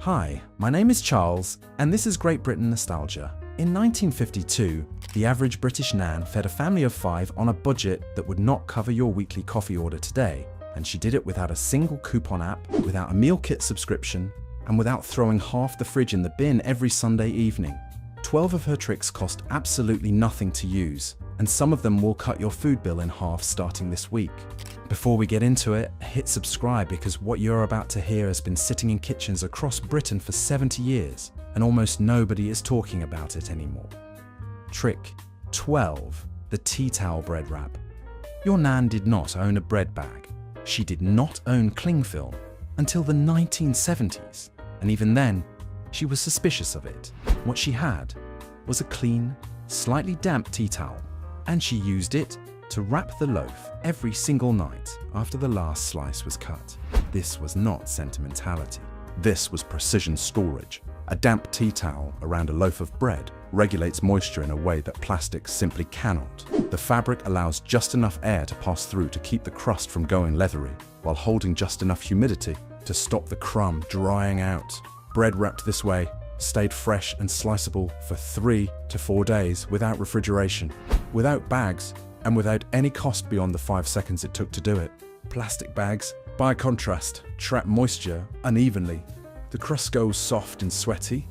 Hi, my name is Charles, and this is Great Britain Nostalgia. In 1952, the average British nan fed a family of 5 on a budget that would not cover your weekly coffee order today, and she did it without a single coupon app, without a meal kit subscription, and without throwing half the fridge in the bin every Sunday evening. 12 of her tricks cost absolutely nothing to use, and some of them will cut your food bill in half starting this week. Before we get into it, hit subscribe because what you're about to hear has been sitting in kitchens across Britain for 70 years, and almost nobody is talking about it anymore. Trick 12. The tea towel bread wrap. Your nan did not own a bread bag. She did not own cling film until the 1970s, and even then, she was suspicious of it. What she had was a clean, slightly damp tea towel, and she used it to wrap the loaf every single night after the last slice was cut. This was not sentimentality. This was precision storage. A damp tea towel around a loaf of bread regulates moisture in a way that plastic simply cannot. The fabric allows just enough air to pass through to keep the crust from going leathery, while holding just enough humidity to stop the crumb drying out. Bread wrapped this way stayed fresh and sliceable for 3 to 4 days without refrigeration, without bags, and without any cost beyond the 5 seconds it took to do it. Plastic bags, by contrast, trap moisture unevenly. The crust goes soft and sweaty,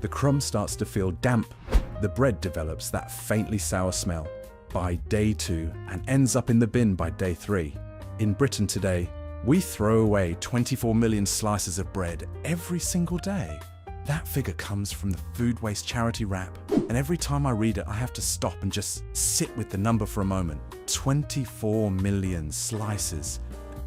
the crumb starts to feel damp, the bread develops that faintly sour smell by day 2 and ends up in the bin by day 3. In Britain today, we throw away 24 million slices of bread every single day. That figure comes from the food waste charity wrap, and every time I read it, I have to stop and just sit with the number for a moment. 24 million slices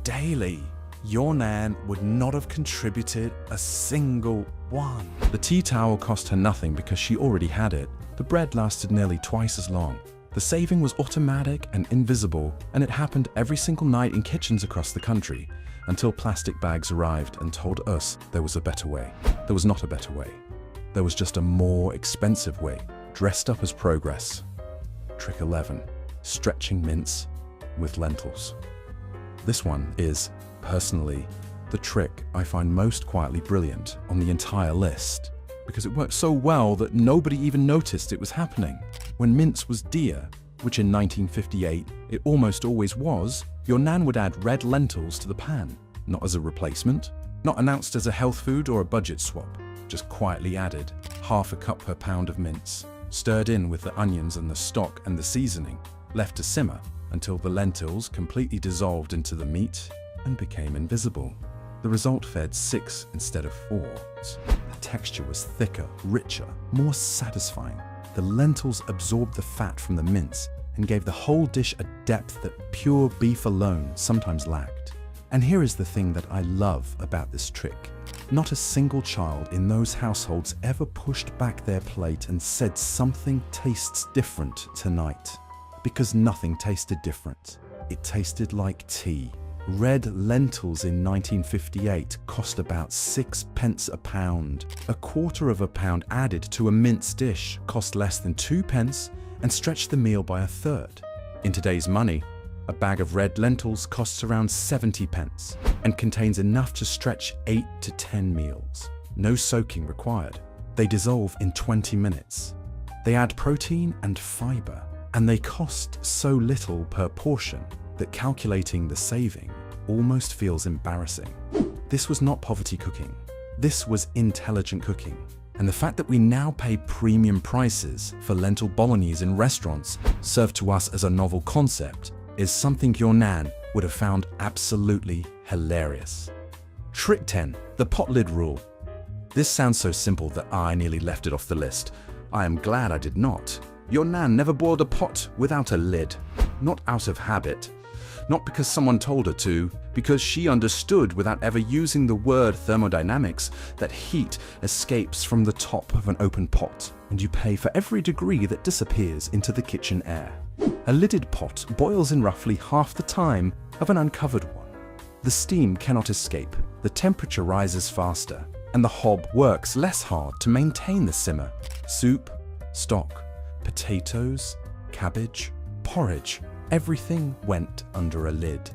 daily. Your nan would not have contributed a single one. The tea towel cost her nothing because she already had it. The bread lasted nearly twice as long. The saving was automatic and invisible, and it happened every single night in kitchens across the country, until plastic bags arrived and told us there was a better way. There was not a better way. There was just a more expensive way, dressed up as progress. Trick 11. Stretching mince with lentils. This one is, personally, the trick I find most quietly brilliant on the entire list, because it worked so well that nobody even noticed it was happening. When mince was dear, which in 1958 it almost always was, your nan would add red lentils to the pan, not as a replacement, not announced as a health food or a budget swap, just quietly added half a cup per pound of mince, stirred in with the onions and the stock and the seasoning, left to simmer until the lentils completely dissolved into the meat and became invisible. The result fed 6 instead of 4. The texture was thicker, richer, more satisfying. The lentils absorbed the fat from the mince and gave the whole dish a depth that pure beef alone sometimes lacked. And here is the thing that I love about this trick. Not a single child in those households ever pushed back their plate and said something tastes different tonight. Because nothing tasted different. It tasted like tea. Red lentils in 1958 cost about 6 pence a pound. A quarter of a pound added to a mince dish cost less than 2 pence and stretched the meal by a third. In today's money, a bag of red lentils costs around 70 pence and contains enough to stretch 8 to 10 meals. No soaking required. They dissolve in 20 minutes. They add protein and fiber, and they cost so little per portion that calculating the saving almost feels embarrassing. This was not poverty cooking. This was intelligent cooking. And the fact that we now pay premium prices for lentil bolognese in restaurants served to us as a novel concept is something your nan would have found absolutely hilarious. Trick 10. The pot lid rule. This sounds so simple that I nearly left it off the list. I am glad I did not. Your nan never boiled a pot without a lid. Not out of habit. Not because someone told her to, because she understood without ever using the word thermodynamics that heat escapes from the top of an open pot, and you pay for every degree that disappears into the kitchen air. A lidded pot boils in roughly half the time of an uncovered one. The steam cannot escape, the temperature rises faster, and the hob works less hard to maintain the simmer. Soup, stock, potatoes, cabbage, porridge, everything went under a lid.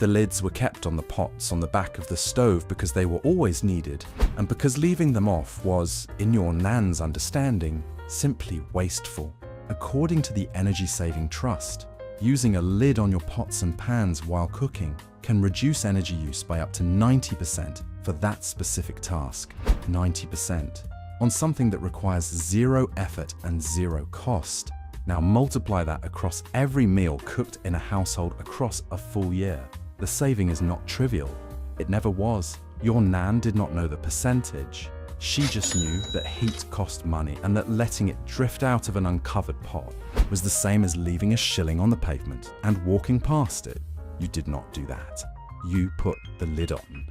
The lids were kept on the pots on the back of the stove because they were always needed, and because leaving them off was, in your nan's understanding, simply wasteful. According to the Energy Saving Trust, using a lid on your pots and pans while cooking can reduce energy use by up to 90% for that specific task. 90% on something that requires zero effort and zero cost. Now multiply that across every meal cooked in a household across a full year. The saving is not trivial. It never was. Your nan did not know the percentage. She just knew that heat cost money and that letting it drift out of an uncovered pot was the same as leaving a shilling on the pavement and walking past it. You did not do that. You put the lid on.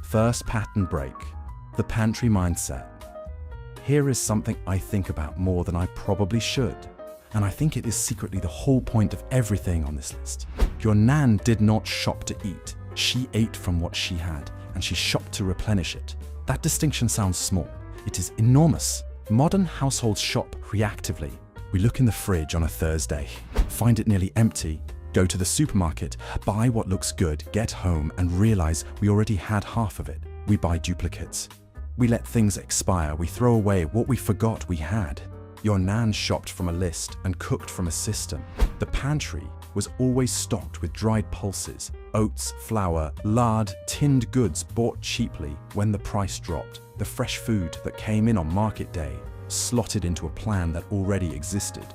First pattern break, the pantry mindset. Here is something I think about more than I probably should, and I think it is secretly the whole point of everything on this list. Your nan did not shop to eat. She ate from what she had, and she shopped to replenish it. That distinction sounds small. It is enormous. Modern households shop reactively. We look in the fridge on a Thursday, find it nearly empty, go to the supermarket, buy what looks good, get home and realize we already had half of it. We buy duplicates. We let things expire. We throw away what we forgot we had. Your nan shopped from a list and cooked from a system. The pantry was always stocked with dried pulses, oats, flour, lard, tinned goods bought cheaply when the price dropped. The fresh food that came in on market day slotted into a plan that already existed.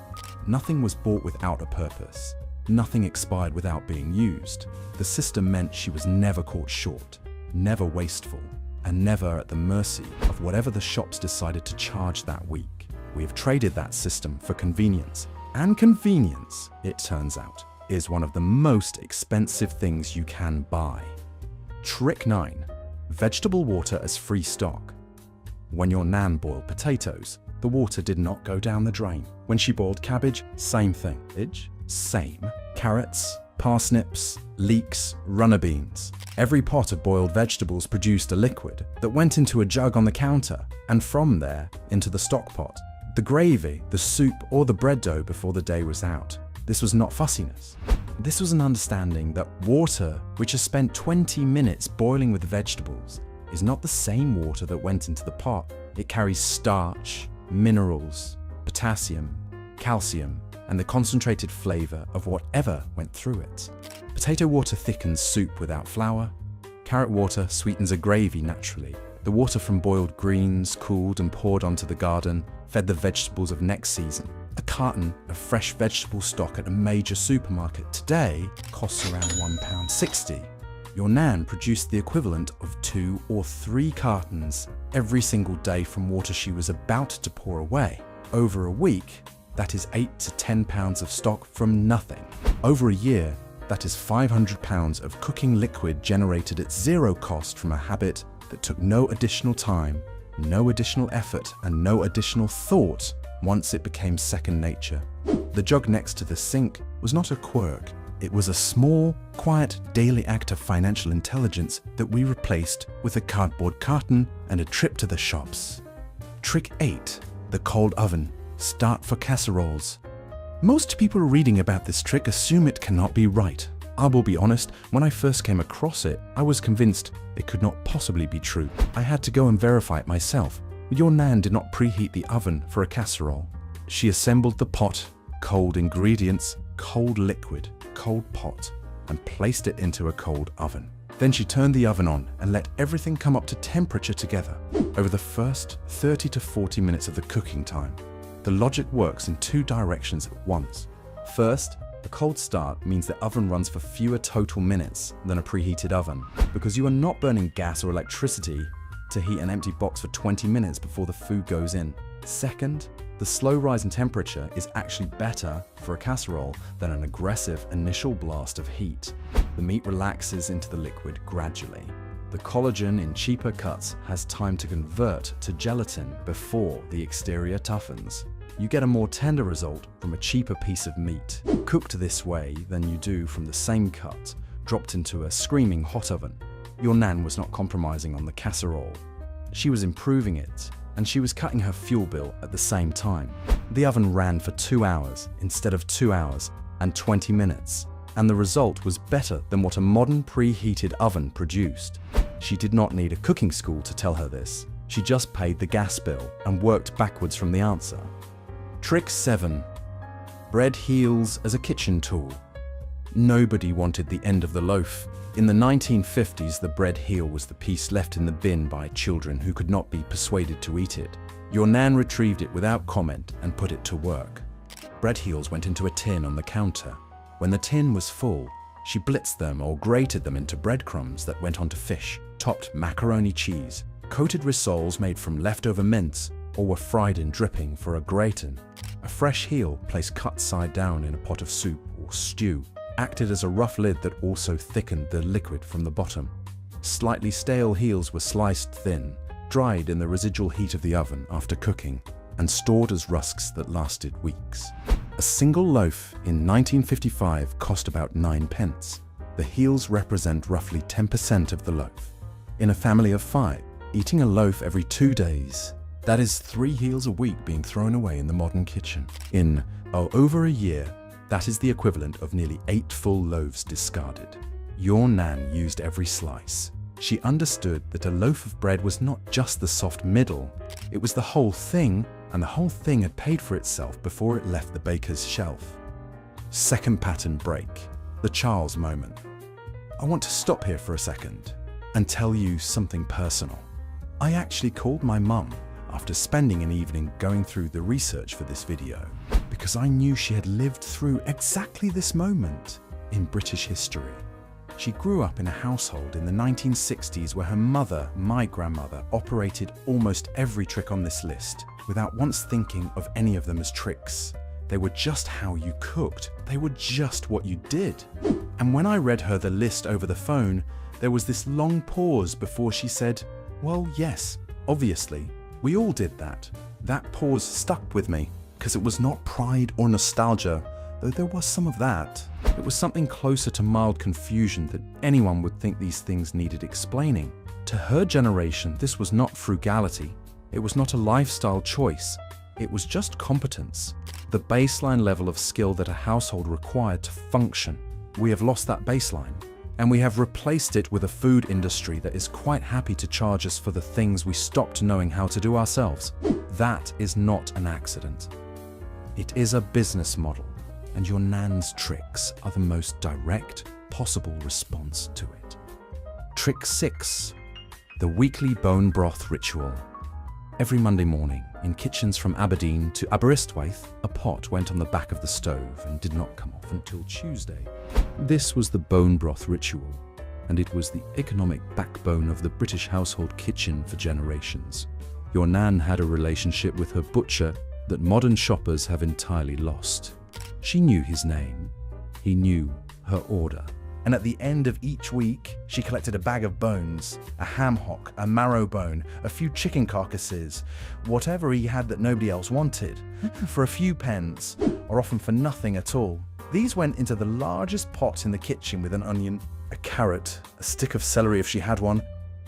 Nothing was bought without a purpose. Nothing expired without being used. The system meant she was never caught short, never wasteful, and never at the mercy of whatever the shops decided to charge that week. We have traded that system for convenience. And convenience, it turns out, is one of the most expensive things you can buy. Trick 9. Vegetable water as free stock. When your nan boiled potatoes, the water did not go down the drain. When she boiled cabbage, same thing. Same. Carrots, parsnips, leeks, runner beans. Every pot of boiled vegetables produced a liquid that went into a jug on the counter, and from there into the stock pot, the gravy, the soup, or the bread dough before the day was out. This was not fussiness. This was an understanding that water, which has spent 20 minutes boiling with vegetables, is not the same water that went into the pot. It carries starch, minerals, potassium, calcium, and the concentrated flavor of whatever went through it. Potato water thickens soup without flour. Carrot water sweetens a gravy naturally. The water from boiled greens, cooled and poured onto the garden, fed the vegetables of next season. A carton of fresh vegetable stock at a major supermarket today costs around £1.60. Your nan produced the equivalent of 2 or 3 cartons every single day from water she was about to pour away. Over a week, that is 8 to 10 pounds of stock from nothing. Over a year, that is 500 pounds of cooking liquid generated at zero cost from a habit that took no additional time, no additional effort, and no additional thought once it became second nature. The jug next to the sink was not a quirk. It was a small, quiet, daily act of financial intelligence that we replaced with a cardboard carton and a trip to the shops. Trick 8. The cold oven. Start for casseroles. Most people reading about this trick assume it cannot be right. I will be honest, when I first came across it, I was convinced it could not possibly be true. I had to go and verify it myself. Your nan did not preheat the oven for a casserole. She assembled the pot, cold ingredients, cold liquid, cold pot, and placed it into a cold oven. Then she turned the oven on and let everything come up to temperature together over the first 30 to 40 minutes of the cooking time. The logic works in 2 directions at once. First, a cold start means the oven runs for fewer total minutes than a preheated oven, because you are not burning gas or electricity to heat an empty box for 20 minutes before the food goes in. Second, the slow rise in temperature is actually better for a casserole than an aggressive initial blast of heat. The meat relaxes into the liquid gradually. The collagen in cheaper cuts has time to convert to gelatin before the exterior toughens. You get a more tender result from a cheaper piece of meat, cooked this way than you do from the same cut, dropped into a screaming hot oven. Your nan was not compromising on the casserole. She was improving it, and she was cutting her fuel bill at the same time. The oven ran for 2 hours instead of 2 hours and 20 minutes. and the result was better than what a modern preheated oven produced. She did not need a cooking school to tell her this. She just paid the gas bill and worked backwards from the answer. Trick 7. Bread heels as a kitchen tool. Nobody wanted the end of the loaf. In the 1950s, the bread heel was the piece left in the bin by children who could not be persuaded to eat it. Your nan retrieved it without comment and put it to work. Bread heels went into a tin on the counter. When the tin was full, she blitzed them or grated them into breadcrumbs that went onto fish, topped macaroni cheese, coated rissoles made from leftover mince, or were fried in dripping for a gratin. A fresh heel, placed cut side down in a pot of soup or stew, acted as a rough lid that also thickened the liquid from the bottom. Slightly stale heels were sliced thin, dried in the residual heat of the oven after cooking, and stored as rusks that lasted weeks. A single loaf in 1955 cost about 9 pence. The heels represent roughly 10% of the loaf. In a family of 5, eating a loaf every 2 days, that is 3 heels a week being thrown away in the modern kitchen. In over a year, that is the equivalent of nearly 8 full loaves discarded. Your nan used every slice. She understood that a loaf of bread was not just the soft middle, it was the whole thing, and the whole thing had paid for itself before it left the baker's shelf. Second pattern break, the Charles moment. I want to stop here for a second and tell you something personal. I actually called my mum after spending an evening going through the research for this video, because I knew she had lived through exactly this moment in British history. She grew up in a household in the 1960s where her mother, my grandmother, operated almost every trick on this list without once thinking of any of them as tricks. They were just how you cooked. They were just what you did. And when I read her the list over the phone, there was this long pause before she said, "Well, yes, obviously. We all did that." That pause stuck with me, because it was not pride or nostalgia, though there was some of that. It was something closer to mild confusion that anyone would think these things needed explaining. To her generation, this was not frugality. It was not a lifestyle choice. It was just competence, the baseline level of skill that a household required to function. We have lost that baseline, and we have replaced it with a food industry that is quite happy to charge us for the things we stopped knowing how to do ourselves. That is not an accident. It is a business model, and your nan's tricks are the most direct possible response to it. Trick 6. The weekly bone broth ritual. Every Monday morning, in kitchens from Aberdeen to Aberystwyth, a pot went on the back of the stove and did not come off until Tuesday. This was the bone broth ritual, and it was the economic backbone of the British household kitchen for generations. Your nan had a relationship with her butcher that modern shoppers have entirely lost. She knew his name. He knew her order. And at the end of each week, she collected a bag of bones, a ham hock, a marrow bone, a few chicken carcasses, whatever he had that nobody else wanted, for a few pence, or often for nothing at all. These went into the largest pot in the kitchen with an onion, a carrot, a stick of celery if she had one,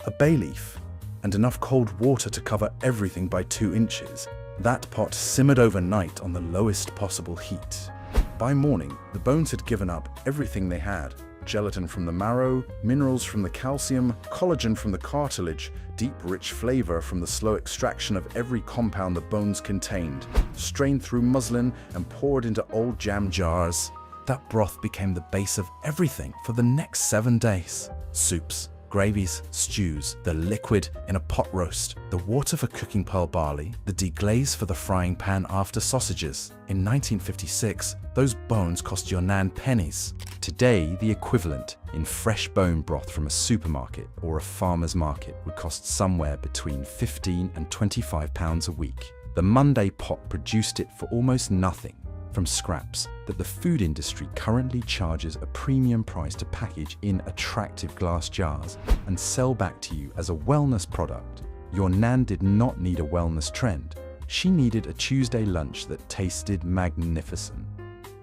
a bay leaf, and enough cold water to cover everything by 2 inches. That pot simmered overnight on the lowest possible heat. By morning, the bones had given up everything they had. Gelatin from the marrow, minerals from the calcium, collagen from the cartilage, deep rich flavor from the slow extraction of every compound the bones contained, strained through muslin and poured into old jam jars. That broth became the base of everything for the next 7 days. Soups, gravies, stews, the liquid in a pot roast, the water for cooking pearl barley, the deglaze for the frying pan after sausages. In 1956, those bones cost your nan pennies. Today, the equivalent in fresh bone broth from a supermarket or a farmer's market would cost somewhere between £15 and £25 a week. The Monday pot produced it for almost nothing from scraps that the food industry currently charges a premium price to package in attractive glass jars and sell back to you as a wellness product. Your nan did not need a wellness trend. She needed a Tuesday lunch that tasted magnificent.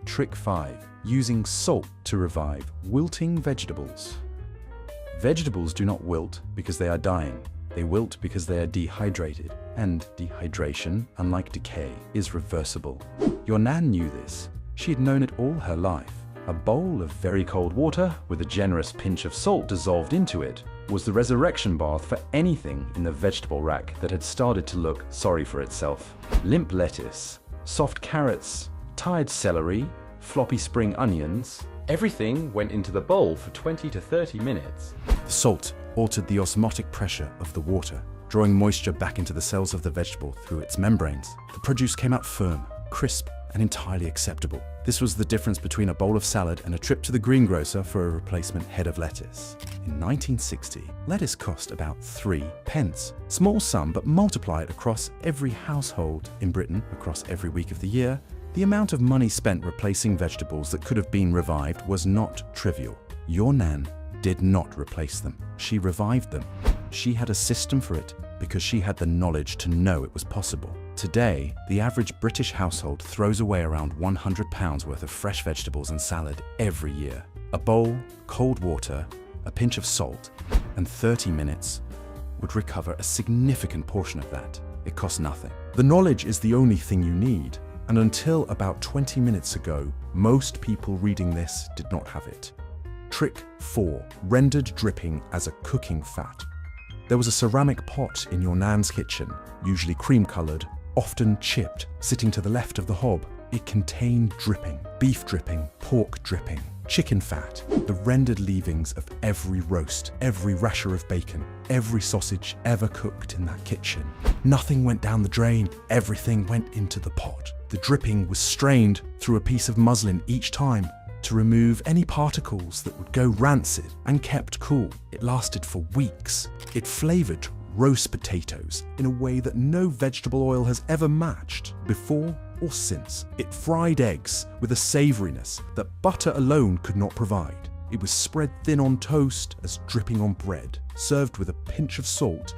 Trick 5. Using salt to revive wilting vegetables. Vegetables do not wilt because they are dying. They wilt because they are dehydrated, and dehydration, unlike decay, is reversible. Your nan knew this. She had known it all her life. A bowl of very cold water with a generous pinch of salt dissolved into it was the resurrection bath for anything in the vegetable rack that had started to look sorry for itself. Limp lettuce, soft carrots, tired celery, floppy spring onions, everything went into the bowl for 20 to 30 minutes. The salt altered the osmotic pressure of the water, drawing moisture back into the cells of the vegetable through its membranes. The produce came out firm, crisp, and entirely acceptable. This was the difference between a bowl of salad and a trip to the greengrocer for a replacement head of lettuce. In 1960, lettuce cost about 3p. Small sum, but multiply it across every household in Britain, across every week of the year, the amount of money spent replacing vegetables that could have been revived was not trivial. Your Nan did not replace them. She revived them. She had a system for it because she had the knowledge to know it was possible. Today, the average British household throws away around £100 worth of fresh vegetables and salad every year. A bowl, cold water, a pinch of salt, and 30 minutes would recover a significant portion of that. It costs nothing. The knowledge is the only thing you need, and until about 20 minutes ago, most people reading this did not have it. Trick 4. Rendered dripping as a cooking fat. There was a ceramic pot in your Nan's kitchen, usually cream-coloured, often chipped, sitting to the left of the hob. It contained dripping, beef dripping, pork dripping, chicken fat, the rendered leavings of every roast, every rasher of bacon, every sausage ever cooked in that kitchen. Nothing went down the drain, everything went into the pot. The dripping was strained through a piece of muslin each time to remove any particles that would go rancid and kept cool. It lasted for weeks. It flavoured roast potatoes in a way that no vegetable oil has ever matched before or since. It fried eggs with a savouriness that butter alone could not provide. It was spread thin on toast as dripping on bread, served with a pinch of salt,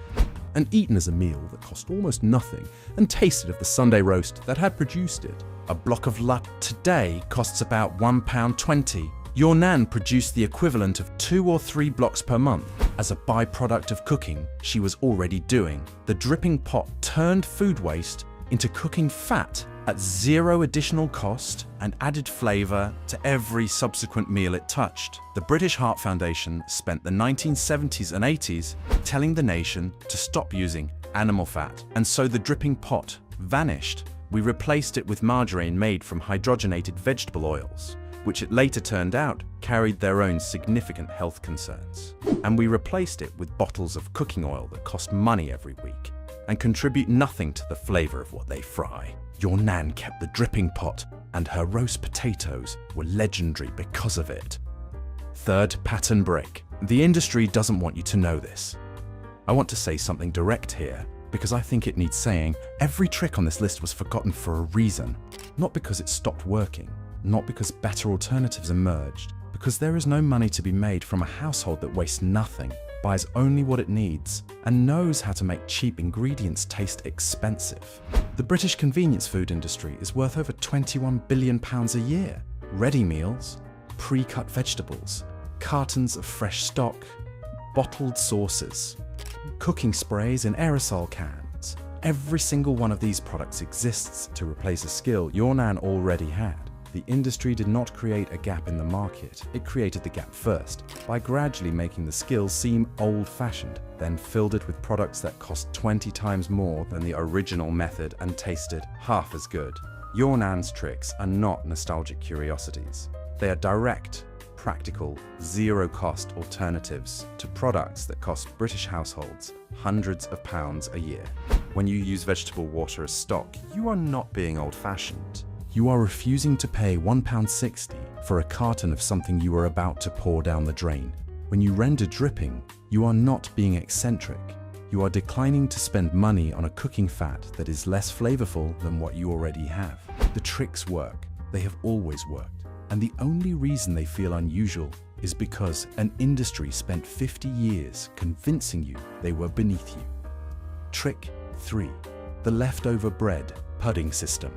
and eaten as a meal that cost almost nothing and tasted of the Sunday roast that had produced it. A block of luck today costs about £1.20. Your Nan produced the equivalent of 2 or 3 blocks per month. As a byproduct of cooking she was already doing, the dripping pot turned food waste into cooking fat at zero additional cost and added flavour to every subsequent meal it touched. The British Heart Foundation spent the 1970s and 80s telling the nation to stop using animal fat, and so the dripping pot vanished. We replaced it with margarine made from hydrogenated vegetable oils, which it later turned out carried their own significant health concerns. And we replaced it with bottles of cooking oil that cost money every week and contribute nothing to the flavour of what they fry. Your Nan kept the dripping pot, and her roast potatoes were legendary because of it. Third pattern break. The industry doesn't want you to know this. I want to say something direct here, because I think it needs saying. Every trick on this list was forgotten for a reason, not because it stopped working, not because better alternatives emerged, because there is no money to be made from a household that wastes nothing, buys only what it needs, and knows how to make cheap ingredients taste expensive. The British convenience food industry is worth over £21 billion a year. Ready meals, pre-cut vegetables, cartons of fresh stock, bottled sauces, cooking sprays in aerosol cans. Every single one of these products exists to replace a skill your Nan already had. The industry did not create a gap in the market, it created the gap first, by gradually making the skill seem old-fashioned, then filled it with products that cost 20 times more than the original method and tasted half as good. Your Nan's tricks are not nostalgic curiosities. They are direct, practical, zero-cost alternatives to products that cost British households hundreds of pounds a year. When you use vegetable water as stock, you are not being old-fashioned. You are refusing to pay £1.60 for a carton of something you are about to pour down the drain. When you render dripping, you are not being eccentric. You are declining to spend money on a cooking fat that is less flavorful than what you already have. The tricks work. They have always worked. And the only reason they feel unusual is because an industry spent 50 years convincing you they were beneath you. Trick 3. The leftover bread pudding system.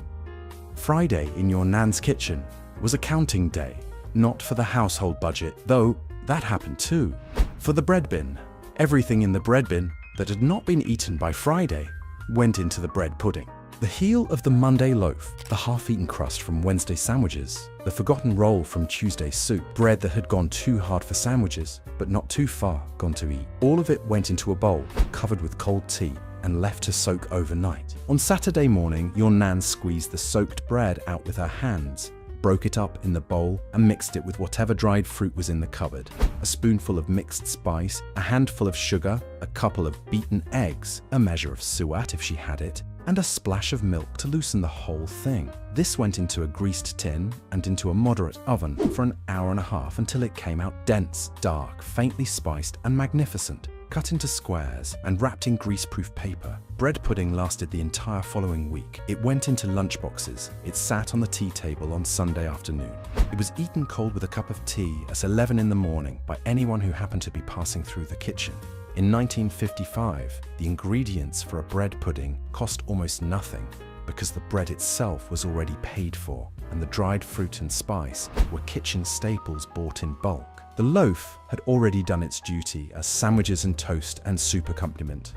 Friday in your Nan's kitchen was accounting day, not for the household budget, though that happened too. For the bread bin, everything in the bread bin that had not been eaten by Friday went into the bread pudding. The heel of the Monday loaf, the half-eaten crust from Wednesday sandwiches, the forgotten roll from Tuesday's soup, bread that had gone too hard for sandwiches, but not too far gone to eat. All of it went into a bowl, covered with cold tea, and left to soak overnight. On Saturday morning, your nan squeezed the soaked bread out with her hands, broke it up in the bowl, and mixed it with whatever dried fruit was in the cupboard. A spoonful of mixed spice, a handful of sugar, a couple of beaten eggs, a measure of suet if she had it, and a splash of milk to loosen the whole thing. This went into a greased tin and into a moderate oven for an hour and a half until it came out dense, dark, faintly spiced, and magnificent. Cut into squares and wrapped in greaseproof paper. Bread pudding lasted the entire following week. It went into lunchboxes. It sat on the tea table on Sunday afternoon. It was eaten cold with a cup of tea at 11 in the morning by anyone who happened to be passing through the kitchen. In 1955, the ingredients for a bread pudding cost almost nothing because the bread itself was already paid for, and the dried fruit and spice were kitchen staples bought in bulk. The loaf had already done its duty as sandwiches and toast and soup accompaniment.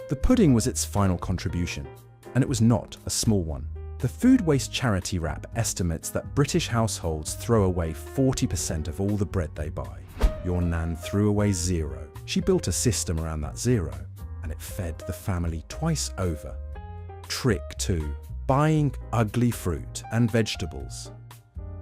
The pudding was its final contribution, and it was not a small one. The Food Waste Charity Wrap estimates that British households throw away 40% of all the bread they buy. Your nan threw away zero. She built a system around that zero, and it fed the family twice over. Trick 2. Buying ugly fruit and vegetables.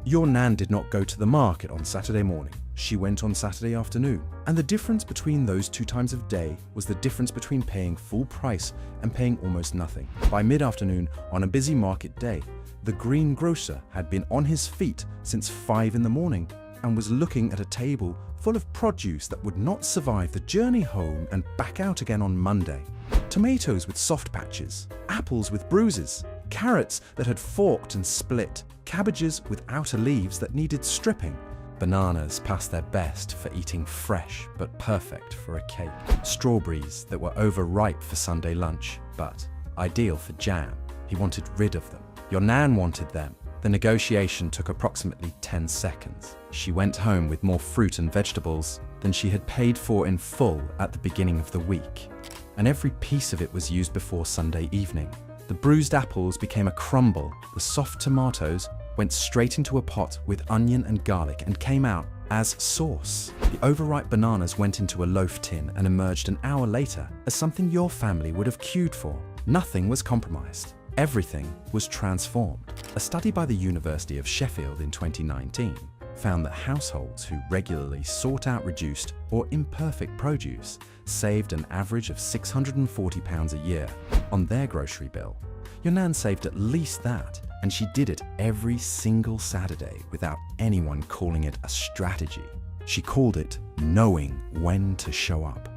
Your nan did not go to the market on Saturday morning. She went on Saturday afternoon. And the difference between those two times of day was the difference between paying full price and paying almost nothing. By mid-afternoon, on a busy market day, the greengrocer had been on his feet since 5 in the morning and was looking at a table full of produce that would not survive the journey home and back out again on Monday. Tomatoes with soft patches, apples with bruises, carrots that had forked and split, cabbages with outer leaves that needed stripping, bananas past their best for eating fresh but perfect for a cake, strawberries that were overripe for Sunday lunch but ideal for jam. He wanted rid of them. Your nan wanted them. The negotiation took approximately 10 seconds. She went home with more fruit and vegetables than she had paid for in full at the beginning of the week, and every piece of it was used before Sunday evening. The bruised apples became a crumble. The soft tomatoes went straight into a pot with onion and garlic and came out as sauce. The overripe bananas went into a loaf tin and emerged an hour later as something your family would have queued for. Nothing was compromised. Everything was transformed. A study by the University of Sheffield in 2019 found that households who regularly sought out reduced or imperfect produce saved an average of £640 a year on their grocery bill. Your nan saved at least that, and she did it every single Saturday without anyone calling it a strategy. She called it knowing when to show up.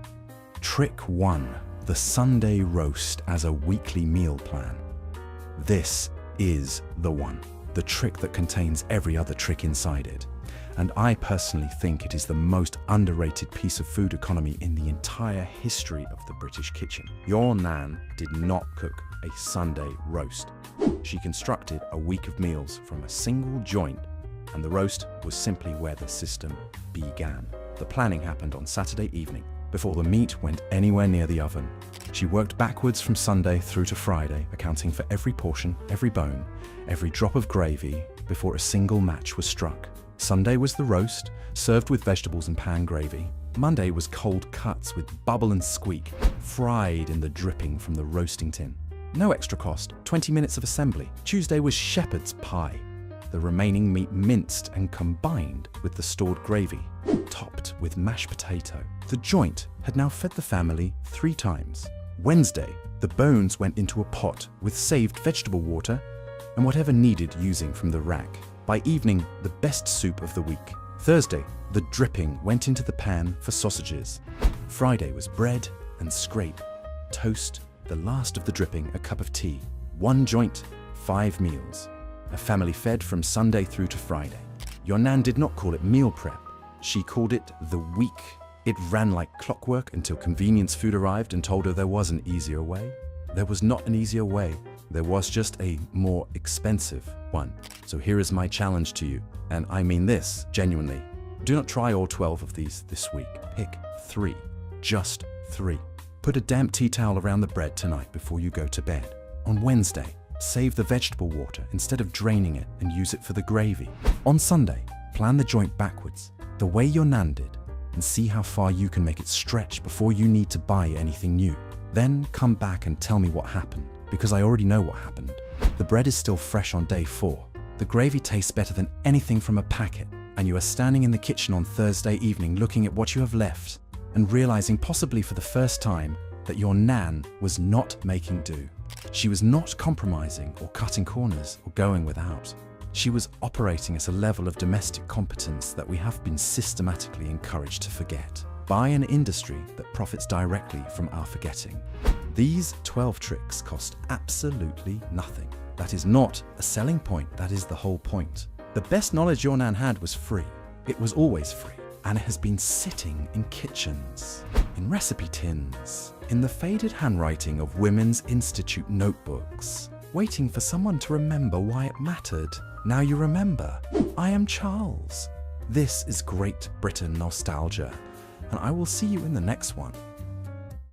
Trick 1. The Sunday roast as a weekly meal plan. This is the one, the trick that contains every other trick inside it. And I personally think it is the most underrated piece of food economy in the entire history of the British kitchen. Your nan did not cook a Sunday roast. She constructed a week of meals from a single joint, and the roast was simply where the system began. The planning happened on Saturday evening, before the meat went anywhere near the oven. She worked backwards from Sunday through to Friday, accounting for every portion, every bone, every drop of gravy before a single match was struck. Sunday was the roast, served with vegetables and pan gravy. Monday was cold cuts with bubble and squeak, fried in the dripping from the roasting tin. No extra cost, 20 minutes of assembly. Tuesday was shepherd's pie, the remaining meat minced and combined with the stored gravy, topped with mashed potato. The joint had now fed the family 3 times. Wednesday, the bones went into a pot with saved vegetable water and whatever needed using from the rack. By evening, the best soup of the week. Thursday, the dripping went into the pan for sausages. Friday was bread and scrape, toast, the last of the dripping, a cup of tea. 1 joint, 5 meals. A family fed from Sunday through to Friday. Your nan did not call it meal prep. She called it the week. It ran like clockwork until convenience food arrived and told her there was an easier way. There was not an easier way. There was just a more expensive one. So here is my challenge to you, and I mean this genuinely. Do not try all 12 of these this week. Pick 3, just 3. Put a damp tea towel around the bread tonight before you go to bed. On Wednesday, Save the vegetable water instead of draining it and use it for the gravy. On Sunday, plan the joint backwards, the way your nan did, and see how far you can make it stretch before you need to buy anything new. Then come back and tell me what happened, because I already know what happened. The bread is still fresh on day 4. The gravy tastes better than anything from a packet, and you are standing in the kitchen on Thursday evening looking at what you have left and realizing, possibly for the first time, that your nan was not making do. She was not compromising or cutting corners or going without. She was operating at a level of domestic competence that we have been systematically encouraged to forget by an industry that profits directly from our forgetting. These 12 tricks cost absolutely nothing. That is not a selling point, that is the whole point. The best knowledge your nan had was free. It was always free, and it has been sitting in kitchens, in recipe tins, in the faded handwriting of Women's Institute notebooks, waiting for someone to remember why it mattered. Now you remember. I am Charles. This is Great Britain Nostalgia, and I will see you in the next one.